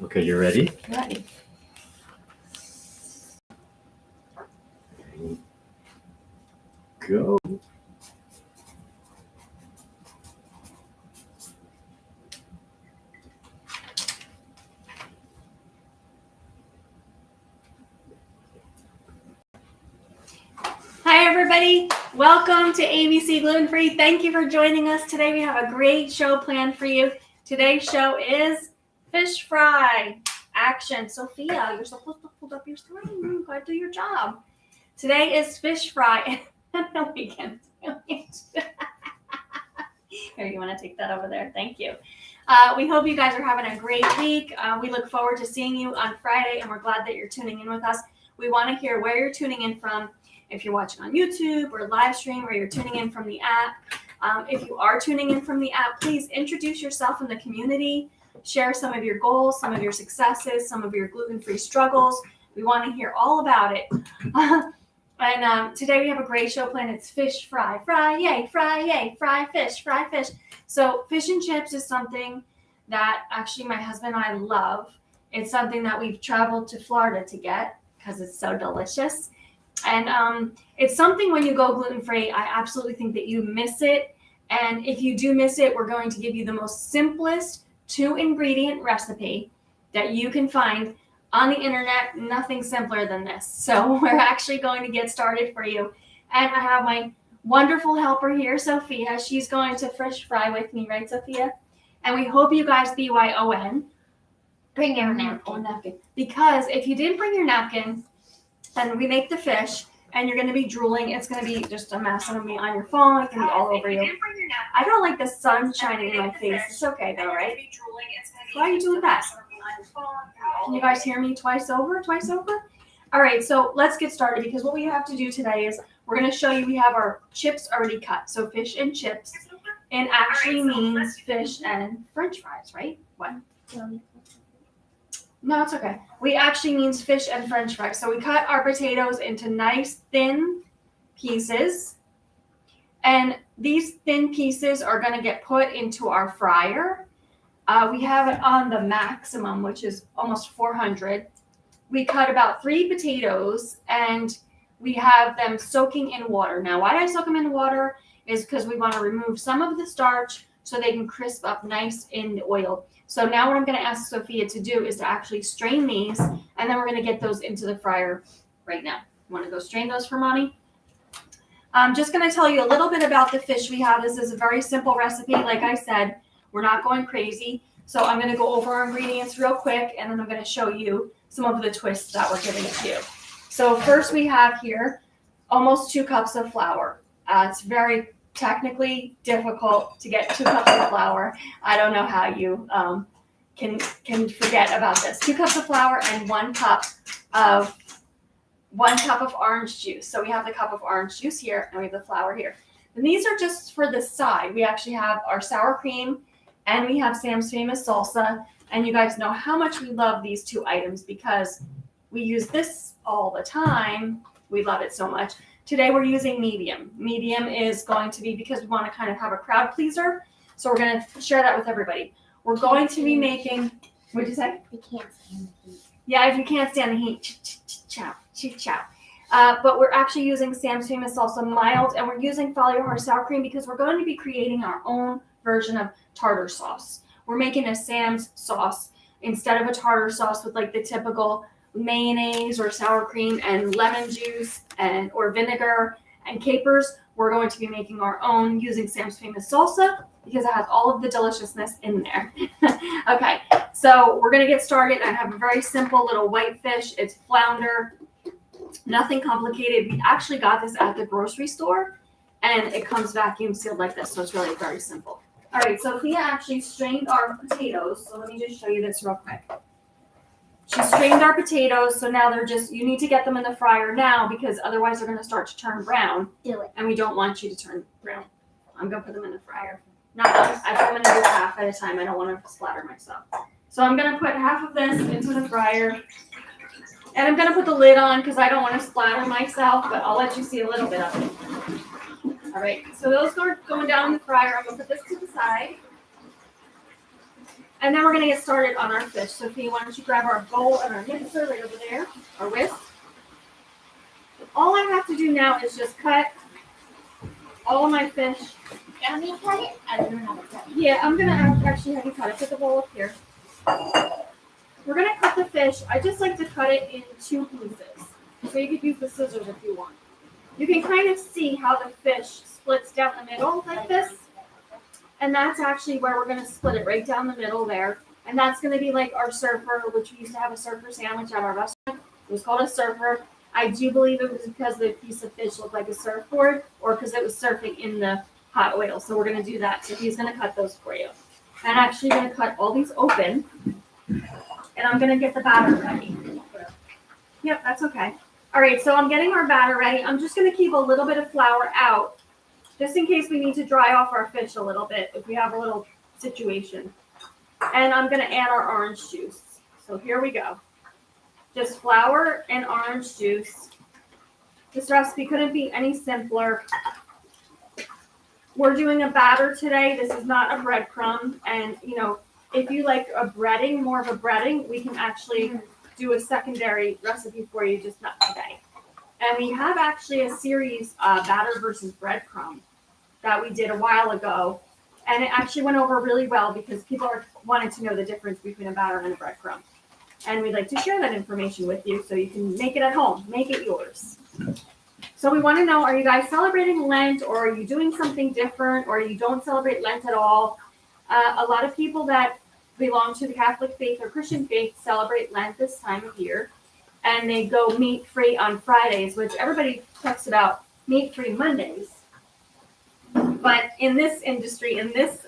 Okay, you ready? Ready. Go. Hi, everybody. Welcome to ABC Gluten Free. Thank you for joining us today. We have a great show planned for you. Today's show is fish fry action. Sophia, you're supposed to hold up your screen. Go do your job. Today is fish fry. No, we can't. Here, you want to take that over there? Thank you. We hope you guys are having a great week. We look forward to seeing you on Friday, and we're glad that you're tuning in with us. We want to hear where you're tuning in from. If you're watching on YouTube or live stream, or you're tuning in from the app. If you are tuning in from the app, please introduce yourself in the community. Share some of your goals, some of your successes, some of your gluten-free struggles. We want to hear all about it. And today we have a great show planned. It's fish fry. Fry, yay, fry fish, fry fish. So fish and chips is something that actually my husband and I love. It's something that we've traveled to Florida to get because it's so delicious. And it's something when you go gluten-free, I absolutely think that you miss it. And if you do miss it, we're going to give you the most simplest 2-ingredient recipe that you can find on the internet. Nothing simpler than this. So we're actually going to get started for you. And I have my wonderful helper here, Sophia. She's going to fish fry with me, right, Sophia? And we hope you guys, BYON, bring your napkin. Because if you didn't bring your napkin, and we make the fish, and you're going to be drooling. It's going to be just a mess. It's going to be on your phone. It's going to be all over you. I don't like the sun shining in my face. It's okay, though, right? Why are you doing that? Can you guys hear me twice over? All right, so let's get started, because what we have to do today is we're going to show you we have our chips already cut. So fish and chips, and actually means fish and French fries, right? What? No, it's okay. We actually means fish and French fries. So we cut our potatoes into nice thin pieces. And these thin pieces are going to get put into our fryer. We have it on the maximum, which is almost 400. We cut about 3 potatoes, and we have them soaking in water. Now, why I soak them in water is because we want to remove some of the starch so they can crisp up nice in the oil. So now what I'm going to ask Sophia to do is to actually strain these, and then we're going to get those into the fryer right now. You want to go strain those for Mommy? I'm just going to tell you a little bit about the fish we have. This is a very simple recipe. Like I said, we're not going crazy. So I'm going to go over our ingredients real quick, and then I'm going to show you some of the twists that we're giving to you. So first we have here almost 2 cups of flour. It's very technically difficult to get 2 cups of flour. I don't know how you can forget about this. 2 cups of flour and 1 cup of orange juice. So we have the cup of orange juice here, and we have the flour here. And these are just for the side. We actually have our sour cream, and we have Sam's Famous salsa. And you guys know how much we love these 2 items because we use this all the time. We love it so much. Today we're using medium. Medium is going to be because we want to kind of have a crowd pleaser. So we're going to share that with everybody. We're going to be making, what did you say? You can't stand the heat. Yeah, if you can't stand the heat, chow. But we're actually using Sam's Famous salsa mild, and we're using Folio sour cream because we're going to be creating our own version of tartar sauce. We're making a Sam's sauce instead of a tartar sauce with like the typical mayonnaise or sour cream and lemon juice or vinegar and capers. We're going to be making our own using Sam's Famous salsa because it has all of the deliciousness in there. Okay, so we're going to get started. I have a very simple little white fish. It's flounder, nothing complicated. We actually got this at the grocery store, and it comes vacuum sealed like this, so it's really very simple. All right, Sophia actually strained our potatoes, so let me just show you this real quick. She strained our potatoes, so now you need to get them in the fryer now because otherwise they're going to start to turn brown. Do it. And we don't want you to turn brown. I'm going to put them in the fryer. I'm going to do half at a time. I don't want to splatter myself. So I'm going to put half of this into the fryer. And I'm going to put the lid on because I don't want to splatter myself, but I'll let you see a little bit of it. All right, so those are going down in the fryer. I'm going to put this to the side. And then we're going to get started on our fish. Sophie, why don't you grab our bowl and our mixer right over there, our whisk. All I have to do now is just cut all of my fish. Can we cut it? I don't know how to cut it. Yeah, I'm going to actually have you cut it. Put the bowl up here. We're going to cut the fish. I just like to cut it in 2 pieces. So you could use the scissors if you want. You can kind of see how the fish splits down the middle like this. And that's actually where we're going to split it, right down the middle there. And that's going to be like our surfer, which we used to have a surfer sandwich at our restaurant. It was called a surfer. I do believe it was because the piece of fish looked like a surfboard or because it was surfing in the hot oil. So we're going to do that. So he's going to cut those for you. I'm actually going to cut all these open. And I'm going to get the batter ready. Yep, that's okay. All right, so I'm getting our batter ready. I'm just going to keep a little bit of flour out just in case we need to dry off our fish a little bit if we have a little situation. And I'm going to add our orange juice. So here we go. Just flour and orange juice. This recipe couldn't be any simpler. We're doing a batter today. This is not a breadcrumb. And, you know, if you like a breading, more of a breading, we can actually do a secondary recipe for you, just not today. And we have actually a series, batter versus breadcrumb, that we did a while ago. And it actually went over really well because people are wanting to know the difference between a batter and a breadcrumb. And we'd like to share that information with you so you can make it at home, make it yours. So we want to know, are you guys celebrating Lent, or are you doing something different, or you don't celebrate Lent at all? A lot of people that belong to the Catholic faith or Christian faith celebrate Lent this time of year. And they go meat-free on Fridays, which everybody talks about meat-free Mondays. But in this industry, in this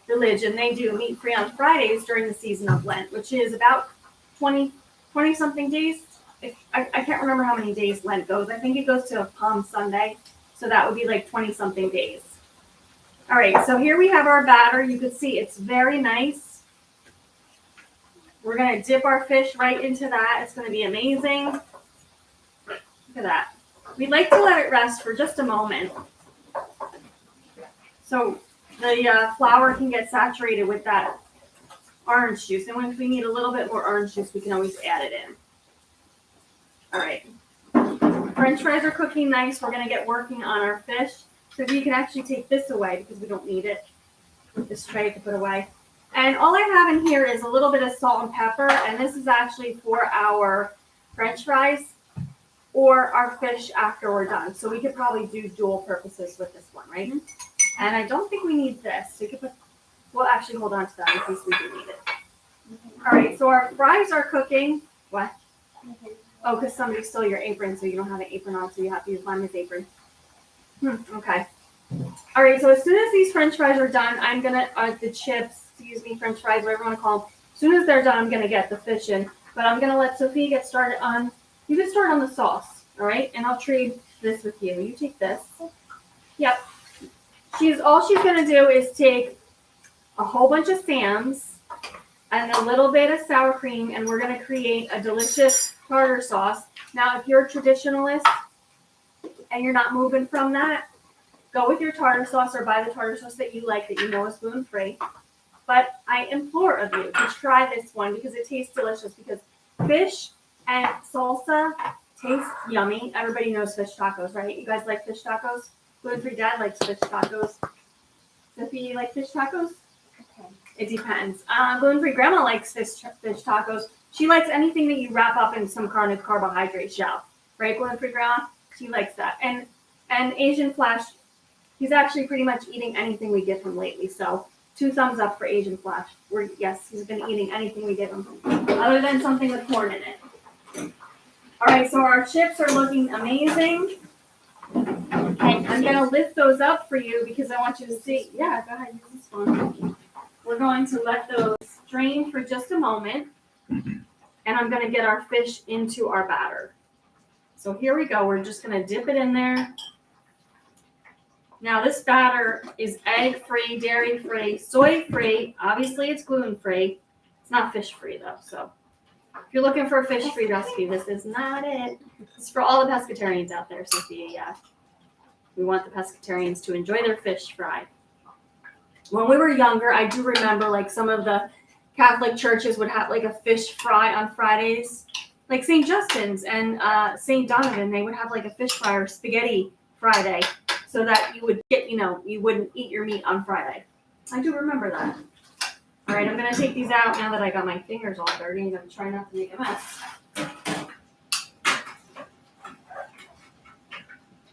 religion, they do meat-free on Fridays during the season of Lent, which is about 20-something days. I can't remember how many days Lent goes. I think it goes to Palm Sunday. So that would be like 20-something days. All right, so here we have our batter. You can see it's very nice. We're going to dip our fish right into that. It's going to be amazing. Look at that. We'd like to let it rest for just a moment, so the flour can get saturated with that orange juice. And if we need a little bit more orange juice, we can always add it in. All right. French fries are cooking nice. We're going to get working on our fish. So you can actually take this away because we don't need it. This tray to put away. And all I have in here is a little bit of salt and pepper. And this is actually for our French fries or our fish after we're done. So we could probably do dual purposes with this one, right? And I don't think we need this. So you could put, we'll actually hold on to that in case we do need it. All right, so our fries are cooking. What? Oh, because somebody stole your apron, so you don't have an apron on, so you have to use Mama's apron. Okay. All right, so as soon as these French fries are done, I'm going to, the chips, excuse me, French fries, whatever you want to call them. As soon as they're done, I'm going to get the fish in. But I'm going to let Sophie get started on, you can start on the sauce, all right? And I'll trade this with you. You take this. Yep. All she's going to do is take a whole bunch of Sam's and a little bit of sour cream, and we're going to create a delicious tartar sauce. Now, if you're a traditionalist and you're not moving from that, go with your tartar sauce or buy the tartar sauce that you like, that you know is gluten-free. But I implore of you to try this one because it tastes delicious, because fish and salsa taste yummy. Everybody knows fish tacos, right? You guys like fish tacos? Gluten-free dad likes fish tacos. Sophie, you like fish tacos? Okay. It depends. Gluten-free grandma likes fish tacos. She likes anything that you wrap up in some kind of carbohydrate shell, right? Gluten-free grandma, she likes that. And Asian Flash, he's actually pretty much eating anything we give him lately. So 2 thumbs up for Asian Flash. Yes, he's been eating anything we give him, other than something with corn in it. All right, so our chips are looking amazing. Okay, I'm going to lift those up for you because I want you to see. Yeah, go ahead, use this one. We're going to let those drain for just a moment. And I'm going to get our fish into our batter. So here we go. We're just going to dip it in there. Now this batter is egg-free, dairy-free, soy-free. Obviously it's gluten-free. It's not fish-free though. So if you're looking for a fish-free recipe, this is not it. It's for all the pescatarians out there, Sophia. Yeah. We want the pescatarians to enjoy their fish fried. When we were younger, I do remember like some of the Catholic churches would have like a fish fry on Fridays. Like St. Justin's and St. Donovan, they would have like a fish fry or spaghetti Friday so that you would get, you wouldn't eat your meat on Friday. I do remember that. All right, I'm going to take these out now that I got my fingers all dirty. I'm going to try not to make a mess.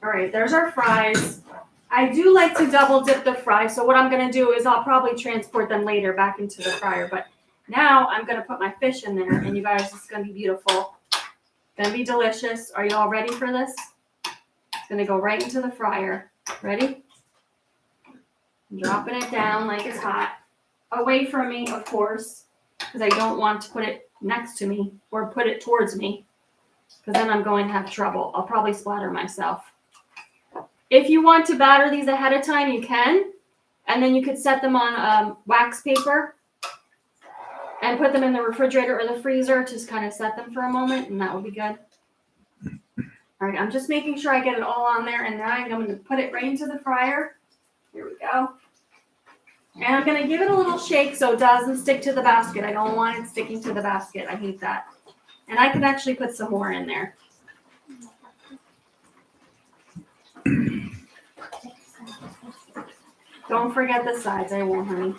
All right, there's our fries. I do like to double dip the fries, so what I'm going to do is I'll probably transport them later back into the fryer, but now I'm going to put my fish in there, and you guys, it's going to be beautiful. Going to be delicious. Are you all ready for this? It's going to go right into the fryer. Ready? Dropping it down like it's hot. Away from me, of course, because I don't want to put it next to me or put it towards me, because then I'm going to have trouble. I'll probably splatter myself. If you want to batter these ahead of time, you can. And then you could set them on wax paper and put them in the refrigerator or the freezer to just kind of set them for a moment, and that would be good. All right, I'm just making sure I get it all on there, and now I'm going to put it right into the fryer. Here we go. And I'm going to give it a little shake so it doesn't stick to the basket. I don't want it sticking to the basket. I hate that. And I can actually put some more in there. Don't forget the sides. I won't, honey.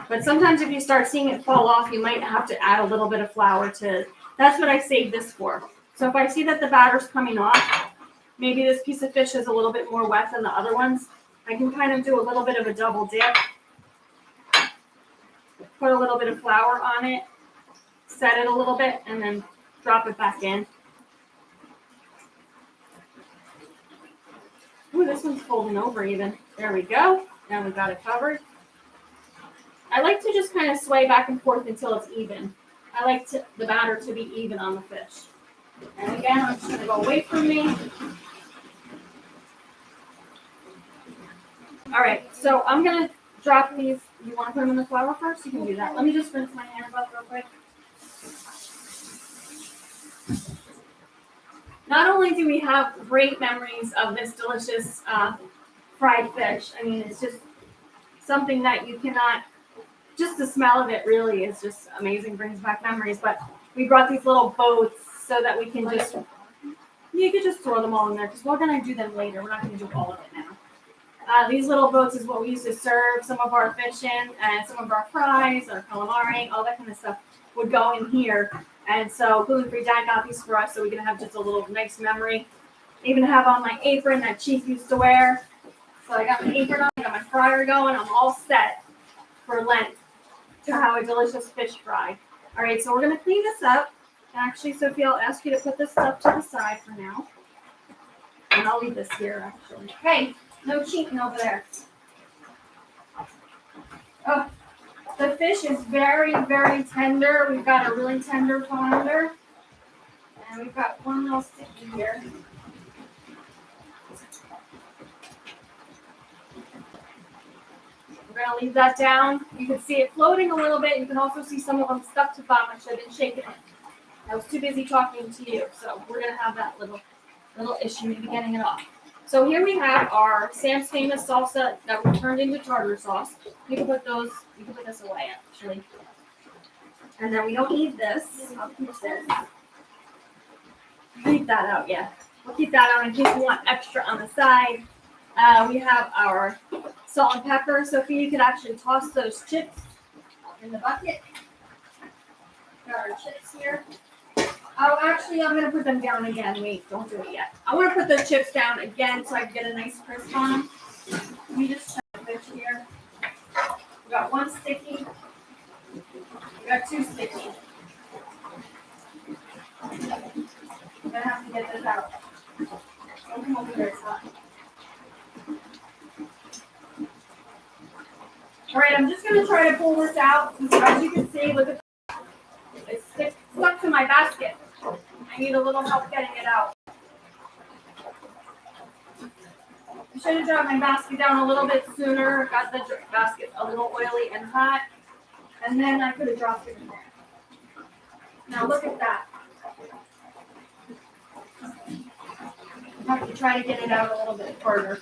But sometimes if you start seeing it fall off, you might have to add a little bit of flour to. That's what I saved this for. So if I see that the batter's coming off, maybe this piece of fish is a little bit more wet than the other ones, I can kind of do a little bit of a double dip. Put a little bit of flour on it, set it a little bit, and then drop it back in. Ooh, this one's folding over even. There we go. Now we've got it covered. I like to just kind of sway back and forth until it's even. I like the batter to be even on the fish. And again, I'm just going to go away from me. All right, so I'm going to drop these. You want to put them in the flour first? You can do that. Let me just rinse my hands off real quick. Not only do we have great memories of this delicious fried fish, I mean, it's just something that you cannot, just the smell of it really is just amazing, brings back memories. But we brought these little boats so that we can just, you could just throw them all in there because we're going to do them later. We're not going to do all of it now. These little boats is what we used to serve some of our fish in, and some of our fries, our calamari, all that kind of stuff would go in here. And so gluten-free dad got these for us so we can have just a little nice memory. Even have on my apron that Chief used to wear. So I got my apron on, I got my fryer going, I'm all set for Lent to have a delicious fish fry. All right, so we're going to clean this up. Actually, Sophie, I'll ask you to put this stuff to the side for now. And I'll leave this here, actually. Okay. No cheating over there. Oh, the fish is very, very tender. We've got a really tender flounder. And we've got one little sticky here. We're going to leave that down. You can see it floating a little bit. You can also see some of them stuck to the bottom. I should have been shaking it. I was too busy talking to you. So we're going to have that little issue maybe getting it off. So here we have our Sam's Famous salsa that we turned into tartar sauce. You can put this away actually. And then we don't need this. I'll keep this. Keep that out, yeah. We'll keep that out in case we want extra on the side. We have our salt and pepper. Sophie, you could actually toss those chips in the bucket. Got our chips here. Oh, actually, I'm going to put them down again. Wait, don't do it yet. I want to put the chips down again so I can get a nice crisp on them. Let me just check the fish here. We got one sticky. We got two sticky. I'm going to have to get this out. Don't come over here, it's hot. All right, I'm just going to try to pull this out. As you can see, look at that. It's stuck to my basket. I need a little help getting it out. I should have dropped my basket down a little bit sooner. Got the basket a little oily and hot. And then I could have dropped it in there. Now look at that. I have to try to get it out a little bit further.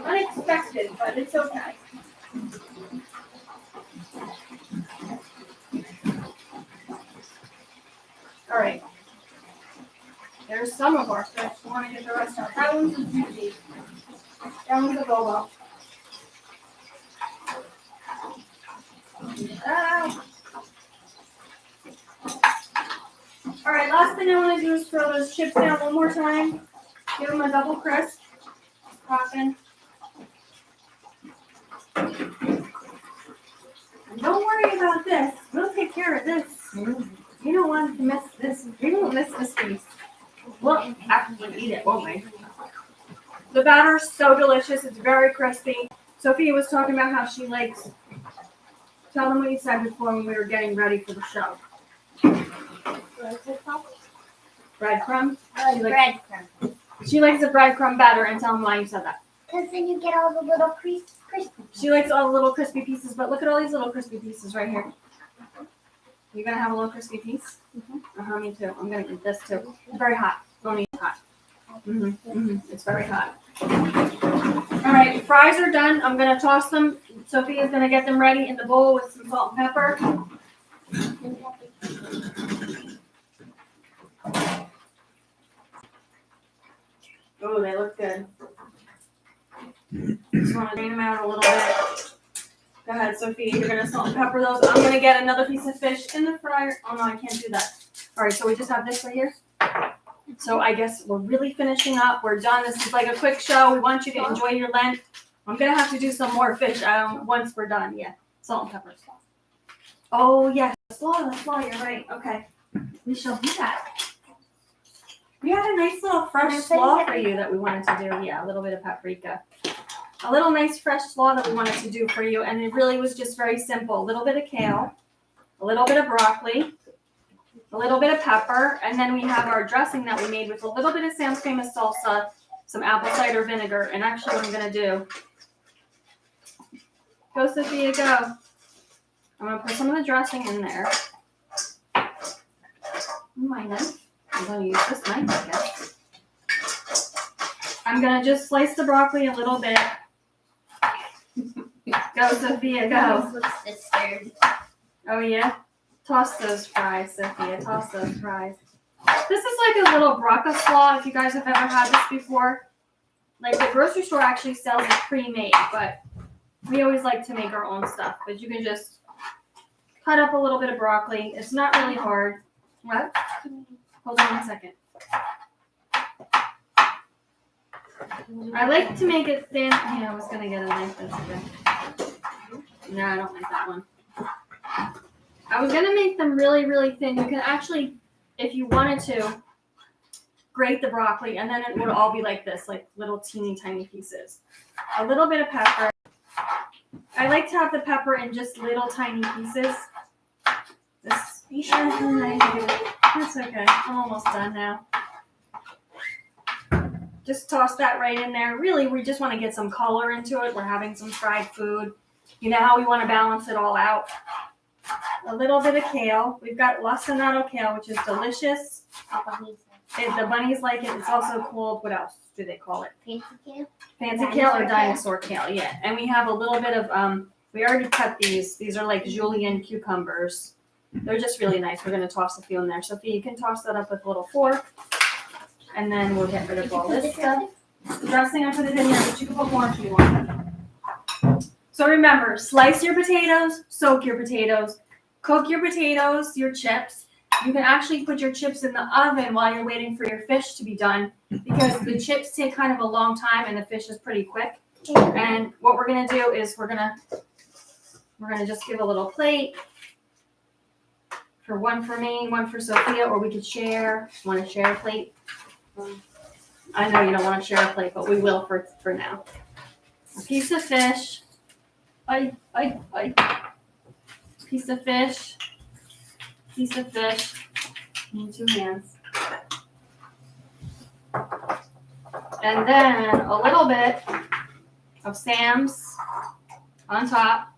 Unexpected, but it's okay. All right. There's some of our fish. We want to get the rest out. That one's a doozy. That one's a go-go. All right, last thing I want to do is throw those chips down one more time. Give them a double crisp. Popping. And don't worry about this. We'll take care of this. You don't want to miss this. We won't miss this piece. We'll actually eat it, won't we? The batter's so delicious. It's very crispy. Sophia was talking about how she likes. Tell them what you said before when we were getting ready for the show. Breadcrumb? Breadcrumb. She likes the breadcrumb batter, and tell them why you said that. Because then you get all the little crispy. She likes all the little crispy pieces, but look at all these little crispy pieces right here. You gonna have a little crispy piece? Mm-hmm. Me too. I'm gonna eat this too. It's very hot. Don't eat it hot. It's very hot. All right, fries are done. I'm gonna toss them. Sophia's gonna get them ready in the bowl with some salt and pepper. Oh, they look good. Just want to drain them out a little bit. Go ahead, Sophia. You're going to salt and pepper those. I'm going to get another piece of fish in the fryer. Oh, no, I can't do that. All right, so we just have this right here. So I guess we're really finishing up. We're done. This is like a quick show. We want you to enjoy your Lent. I'm going to have to do some more fish once we're done. Yeah, salt and pepper. Oh, yes. The slaw. You're right. Okay. We shall do that. We had a nice little fresh slaw for you that we wanted to do. Yeah, a little bit of paprika. A little nice fresh slaw that we wanted to do for you. And it really was just very simple. A little bit of kale, a little bit of broccoli, a little bit of pepper. And then we have our dressing that we made with a little bit of Sam's Famous salsa, some apple cider vinegar. And actually what I'm going to do, go Sophia, go. I'm going to put some of the dressing in there. My knife. I'm going to use this knife, I guess. I'm going to just slice the broccoli a little bit. Go, Sophia, go. Oh, yeah? Toss those fries, Sophia. Toss those fries. This is like a little braca slaw, if you guys have ever had this before. Like, the grocery store actually sells it pre-made, but we always like to make our own stuff. But you can just cut up a little bit of broccoli. It's not really hard. What? Hold on a second. I like to make it thin. Yeah, I was going to get a knife. That's okay. No, I don't like that one. I was going to make them really, really thin. You can actually, if you wanted to, grate the broccoli, and then it would all be like this, like little teeny tiny pieces. A little bit of pepper. I like to have the pepper in just little tiny pieces. This. That's okay. I'm almost done now. Just toss that right in there. Really, we just want to get some color into it. We're having some fried food. You know how we want to balance it all out. A little bit of kale. We've got lacinato kale, which is delicious. The bunnies like it. It's also called, what else do they call it? Fancy kale? Fancy kale or dinosaur kale, yeah. And we have a little bit of, we already cut these. These are like julienne cucumbers. They're just really nice. We're going to toss a few in there. Sophia, you can toss that up with a little fork. And then we'll get rid of all this stuff. The dressing, I put it in there, but you can put more if you want. So remember, slice your potatoes, soak your potatoes, cook your potatoes, your chips. You can actually put your chips in the oven while you're waiting for your fish to be done because the chips take kind of a long time and the fish is pretty quick. And what we're going to do is we're going to just give a little plate. For one for me, one for Sophia, or we could share. Want to share a plate? I know you don't want to share a plate, but we will for now. A piece of fish. Piece of fish. Piece of fish. In 2 hands. And then a little bit of Sam's on top.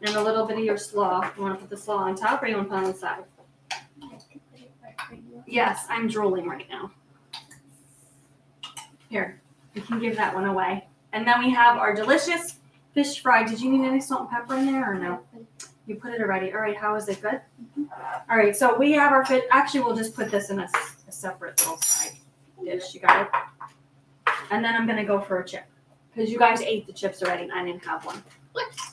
And a little bit of your slaw. You want to put the slaw on top or you want to put it on the side? Yes, I'm drooling right now. Here, you can give that one away. And then we have our delicious fish fry. Did you need any salt and pepper in there or no? You put it already. All right, how is it? Good? All right, so we have our fit. Actually, we'll just put this in a separate little side dish. You got it? And then I'm going to go for a chip. Because you guys ate the chips already and I didn't have one.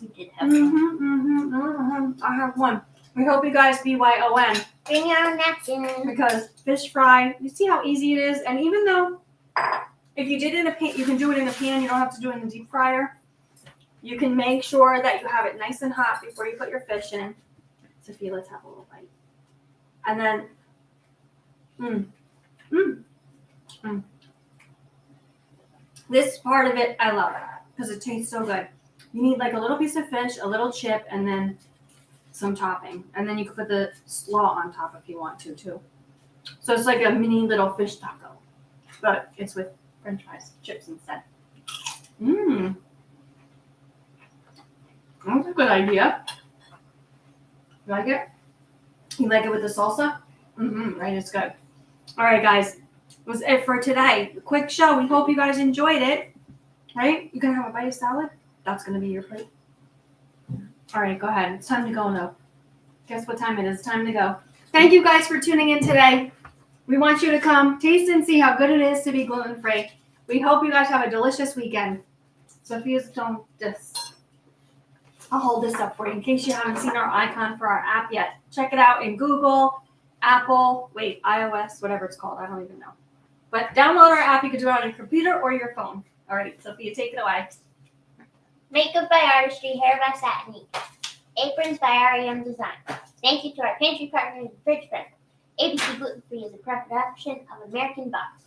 You did have one. I have one. We hope you guys BYON. Bring your own napkin. Because fish fry, you see how easy it is? And even though if you did it in a pan, you can do it in a pan. You don't have to do it in the deep fryer. You can make sure that you have it nice and hot before you put your fish in. Sophia, let's have a little bite. And then, this part of it I love because it tastes so good. You need like a little piece of fish, a little chip, and then some topping. And then you can put the slaw on top if you want to too. So it's like a mini little fish taco, but it's with French fries, chips instead. That's a good idea. You like it? You like it with the salsa? Right, it's good. All right, guys. That was it for today. Quick show. We hope you guys enjoyed it. Right? You gonna have a bite of salad? That's gonna be your plate. All right, go ahead. It's time to go now. Guess what time it is? It's time to go. Thank you guys for tuning in today. We want you to come taste and see how good it is to be gluten-free. We hope you guys have a delicious weekend. Sophia's doing this. I'll hold this up for you in case you haven't seen our icon for our app yet. Check it out in Google, Apple, iOS, whatever it's called. I don't even know. But download our app. You can do it on your computer or your phone. All right, Sophia, take it away. Makeup by Artistry, hair by Satiny. Aprons by REM Design. Thank you to our pantry partners and fridge friends. ABC Gluten Free is a production of American Box.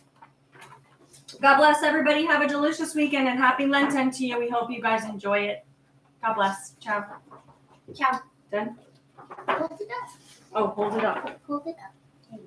God bless everybody. Have a delicious weekend and happy Lenten to you. We hope you guys enjoy it. God bless. Ciao. Ciao. Done? Hold it up. Oh, hold it up. Hold it up.